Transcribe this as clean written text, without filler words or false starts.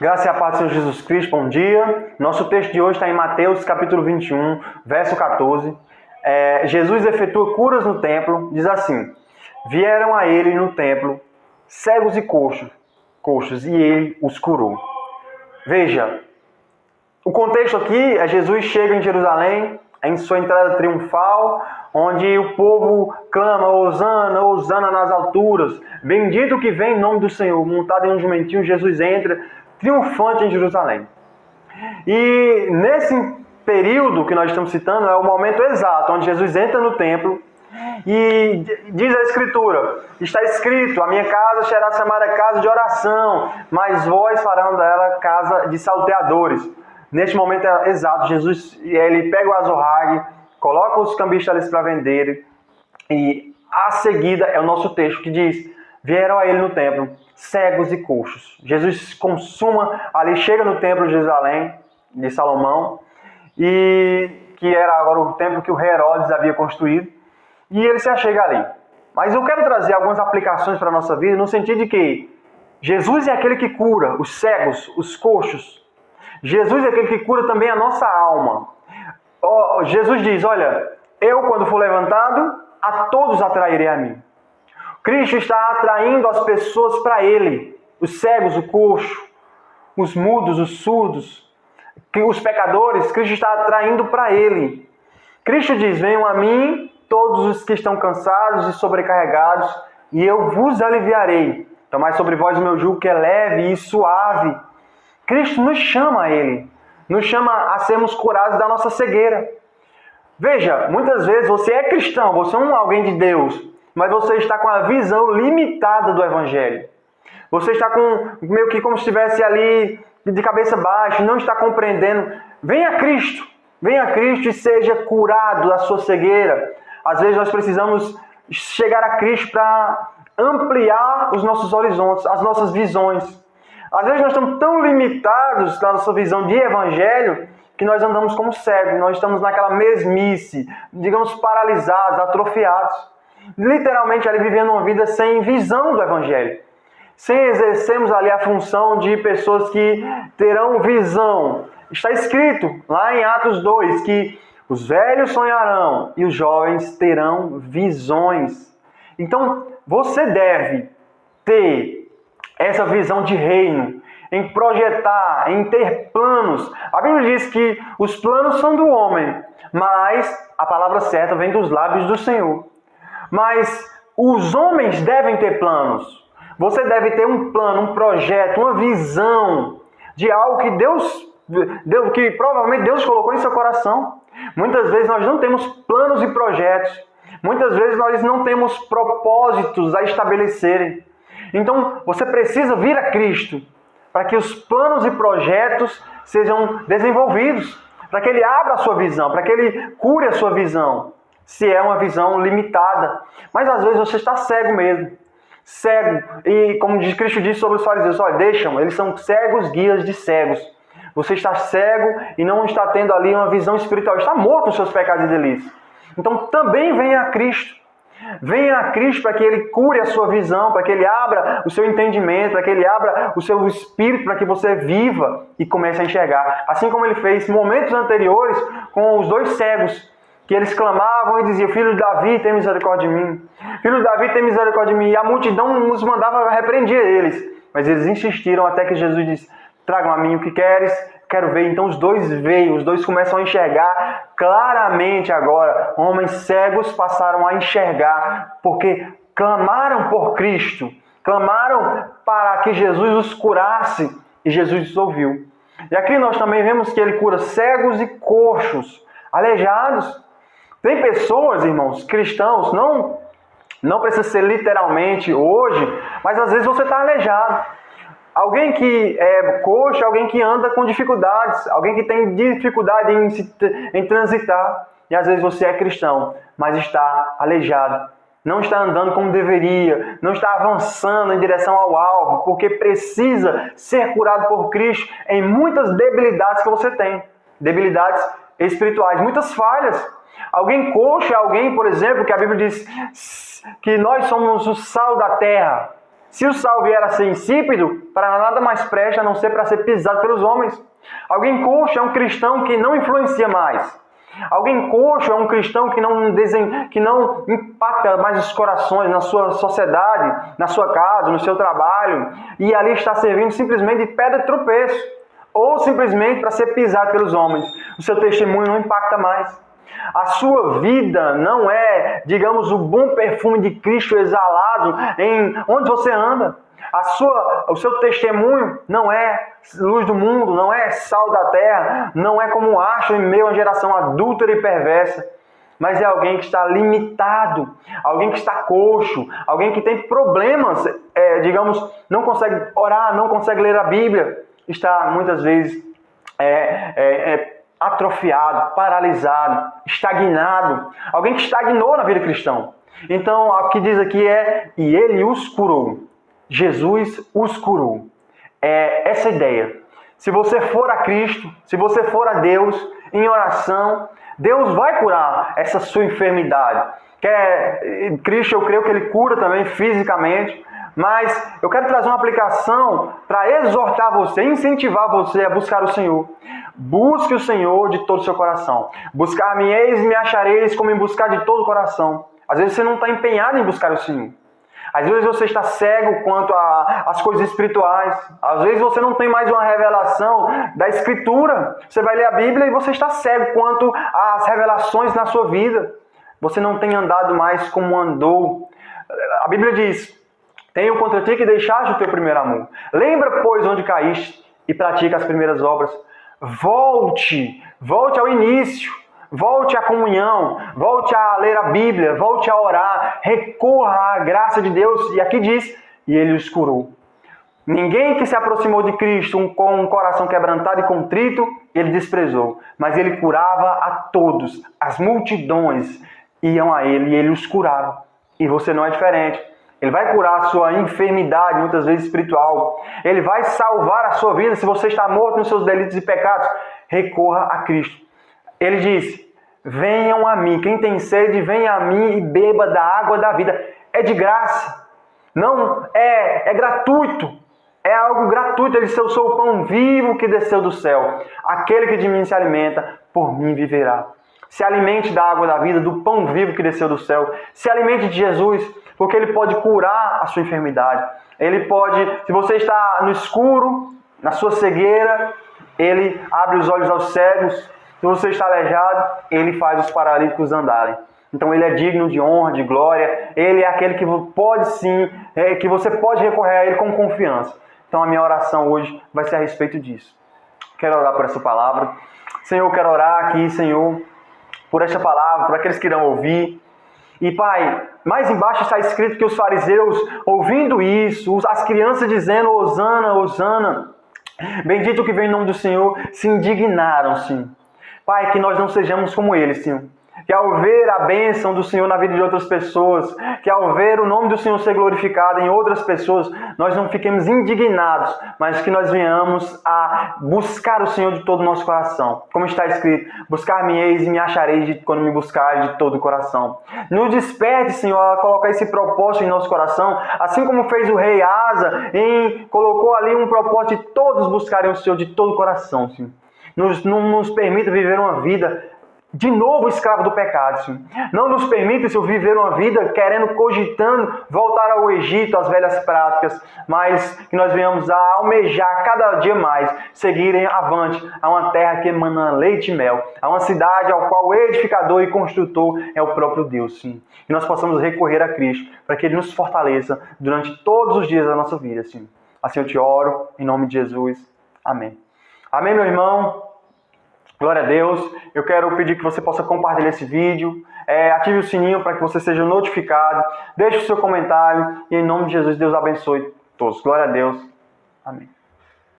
Graça e a paz do Senhor Jesus Cristo, bom dia. Nosso texto de hoje está em Mateus capítulo 21, verso 14. Jesus efetua curas no templo, diz assim: vieram a ele no templo cegos e coxos, e ele os curou. Veja, o contexto aqui é Jesus chega em Jerusalém, em sua entrada triunfal, onde o povo clama, Hosana, Hosana nas alturas, bendito que vem em nome do Senhor. Montado em um jumentinho, Jesus entra triunfante em Jerusalém. E nesse período que nós estamos citando, é o momento exato onde Jesus entra no templo e diz a Escritura, está escrito, a minha casa será chamada casa de oração, mas vós farão dela casa de salteadores. Neste momento exato, Jesus ele pega o azorrague, coloca os cambistas ali para vender, e a seguida é o nosso texto que diz: vieram a ele no templo cegos e coxos. Jesus consuma ali, chega no templo de Jerusalém, de Salomão, e que era agora o templo que o rei Herodes havia construído, e ele se achega ali. Mas eu quero trazer algumas aplicações para a nossa vida, no sentido de que Jesus é aquele que cura os cegos, os coxos. Jesus é aquele que cura também a nossa alma. Jesus diz: olha, eu quando for levantado, a todos atrairei a mim. Cristo está atraindo as pessoas para Ele. Os cegos, o coxo, os mudos, os surdos, os pecadores, Cristo está atraindo para Ele. Cristo diz: venham a mim todos os que estão cansados e sobrecarregados, e eu vos aliviarei. Tomai sobre vós o meu jugo, que é leve e suave. Cristo nos chama a Ele, nos chama a sermos curados da nossa cegueira. Veja, muitas vezes você é cristão, você é alguém de Deus, mas você está com a visão limitada do Evangelho. Você está com meio que como se estivesse ali de cabeça baixa, não está compreendendo. Venha a Cristo e seja curado da sua cegueira. Às vezes nós precisamos chegar a Cristo para ampliar os nossos horizontes, as nossas visões. Às vezes nós estamos tão limitados na nossa visão de Evangelho que nós andamos como cegos, nós estamos naquela mesmice, digamos, paralisados, atrofiados. Literalmente ali vivendo uma vida sem visão do Evangelho. Sem exercermos ali a função de pessoas que terão visão. Está escrito lá em Atos 2 que os velhos sonharão e os jovens terão visões. Então você deve ter essa visão de reino, em projetar, em ter planos. A Bíblia diz que os planos são do homem, mas a palavra certa vem dos lábios do Senhor. Mas os homens devem ter planos. Você deve ter um plano, um projeto, uma visão de algo que que provavelmente Deus colocou em seu coração. Muitas vezes nós não temos planos e projetos. Muitas vezes nós não temos propósitos a estabelecerem. Então, você precisa vir a Cristo para que os planos e projetos sejam desenvolvidos, para que Ele abra a sua visão, para que Ele cure a sua visão, se é uma visão limitada. Mas às vezes você está cego mesmo. Cego. E como Cristo disse sobre os fariseus, olha, deixam, eles são cegos, guias de cegos. Você está cego e não está tendo ali uma visão espiritual, está morto nos seus pecados e delitos. Então também venha a Cristo. Venha a Cristo para que Ele cure a sua visão, para que Ele abra o seu entendimento, para que Ele abra o seu espírito, para que você viva e comece a enxergar. Assim como Ele fez momentos anteriores com os dois cegos, que eles clamavam e diziam: filho de Davi, tem misericórdia de mim. Filho de Davi, tem misericórdia de mim. E a multidão nos mandava repreender eles. Mas eles insistiram até que Jesus disse: tragam a mim o que queres. Quero ver. Então os dois veem, os dois começam a enxergar claramente agora. Homens cegos passaram a enxergar, porque clamaram por Cristo, clamaram para que Jesus os curasse, e Jesus os ouviu. E aqui nós também vemos que Ele cura cegos e coxos, aleijados. Tem pessoas, irmãos, cristãos, não precisa ser literalmente hoje, mas às vezes você está aleijado. Alguém que é coxo, alguém que anda com dificuldades, alguém que tem dificuldade em transitar. E às vezes você é cristão, mas está aleijado. Não está andando como deveria, não está avançando em direção ao alvo, porque precisa ser curado por Cristo em muitas debilidades que você tem. Debilidades espirituais, muitas falhas. Alguém coxo é alguém, por exemplo, que a Bíblia diz que nós somos o sal da terra. Se o sal vier a ser insípido, para nada mais presta a não ser para ser pisado pelos homens. Alguém coxo é um cristão que não influencia mais. Alguém coxo é um cristão que não impacta mais os corações na sua sociedade, na sua casa, no seu trabalho, e ali está servindo simplesmente de pedra de tropeço, ou simplesmente para ser pisado pelos homens. O seu testemunho não impacta mais. A sua vida não é, digamos, o bom perfume de Cristo exalado em onde você anda. O seu testemunho não é luz do mundo, não é sal da terra, não é como um astro em meio a uma geração adúltera e perversa, mas é alguém que está limitado, alguém que está coxo, alguém que tem problemas, digamos, não consegue orar, não consegue ler a Bíblia, está muitas vezes atrofiado, paralisado, estagnado, alguém que estagnou na vida cristã. Então, o que diz aqui e ele os curou. Jesus os curou. É essa ideia. Se você for a Cristo, se você for a Deus em oração, Deus vai curar essa sua enfermidade. Cristo, eu creio que Ele cura também fisicamente, mas eu quero trazer uma aplicação para exortar você, incentivar você a buscar o Senhor. Busque o Senhor de todo o seu coração. Buscar-me-eis e me achareis, como em buscar de todo o coração. Às vezes você não está empenhado em buscar o Senhor. Às vezes você está cego quanto às coisas espirituais. Às vezes você não tem mais uma revelação da Escritura. Você vai ler a Bíblia e você está cego quanto às revelações na sua vida. Você não tem andado mais como andou. A Bíblia diz: tenho contra ti que deixaste o teu primeiro amor. Lembra, pois, onde caíste e pratica as primeiras obras. Volte ao início. Volte à comunhão, volte a ler a Bíblia, volte a orar, recorra à graça de Deus. E aqui diz, e Ele os curou. Ninguém que se aproximou de Cristo com um coração quebrantado e contrito, Ele desprezou. Mas Ele curava a todos, as multidões iam a Ele e Ele os curava. E você não é diferente. Ele vai curar a sua enfermidade, muitas vezes espiritual. Ele vai salvar a sua vida. Se você está morto nos seus delitos e pecados, recorra a Cristo. Ele diz, venham a mim, quem tem sede, venha a mim e beba da água da vida. É de graça, não é gratuito, é algo gratuito. Ele disse, eu sou o pão vivo que desceu do céu. Aquele que de mim se alimenta, por mim viverá. Se alimente da água da vida, do pão vivo que desceu do céu. Se alimente de Jesus, porque Ele pode curar a sua enfermidade. Ele pode, se você está no escuro, na sua cegueira, Ele abre os olhos aos cegos. Se você está aleijado, Ele faz os paralíticos andarem. Então Ele é digno de honra, de glória. Ele é aquele que pode sim, que você pode recorrer a Ele com confiança. Então a minha oração hoje vai ser a respeito disso. Quero orar por essa palavra. Senhor, eu quero orar aqui, Senhor, por esta palavra, por aqueles que irão ouvir. E Pai, mais embaixo está escrito que os fariseus, ouvindo isso, as crianças dizendo, Hosana, Hosana, bendito o que vem em nome do Senhor, se indignaram, sim. Pai, que nós não sejamos como eles, Senhor. Que ao ver a bênção do Senhor na vida de outras pessoas, que ao ver o nome do Senhor ser glorificado em outras pessoas, nós não fiquemos indignados, mas que nós venhamos a buscar o Senhor de todo o nosso coração. Como está escrito, buscar-me-eis e me achareis quando me buscareis de todo o coração. Nos desperte, Senhor, a colocar esse propósito em nosso coração, assim como fez o rei Asa, colocou ali um propósito de todos buscarem o Senhor de todo o coração, Senhor. Nos permita viver uma vida de novo escravo do pecado, Senhor. Não nos permita, Senhor, viver uma vida cogitando voltar ao Egito, às velhas práticas, mas que nós venhamos a almejar cada dia mais, seguirem avante a uma terra que emana leite e mel, a uma cidade ao qual o edificador e construtor é o próprio Deus, Senhor. Que nós possamos recorrer a Cristo, para que Ele nos fortaleça durante todos os dias da nossa vida, Senhor. Assim eu te oro, em nome de Jesus. Amém. Amém, meu irmão? Glória a Deus. Eu quero pedir que você possa compartilhar esse vídeo. Ative o sininho para que você seja notificado. Deixe o seu comentário. E em nome de Jesus, Deus abençoe todos. Glória a Deus. Amém.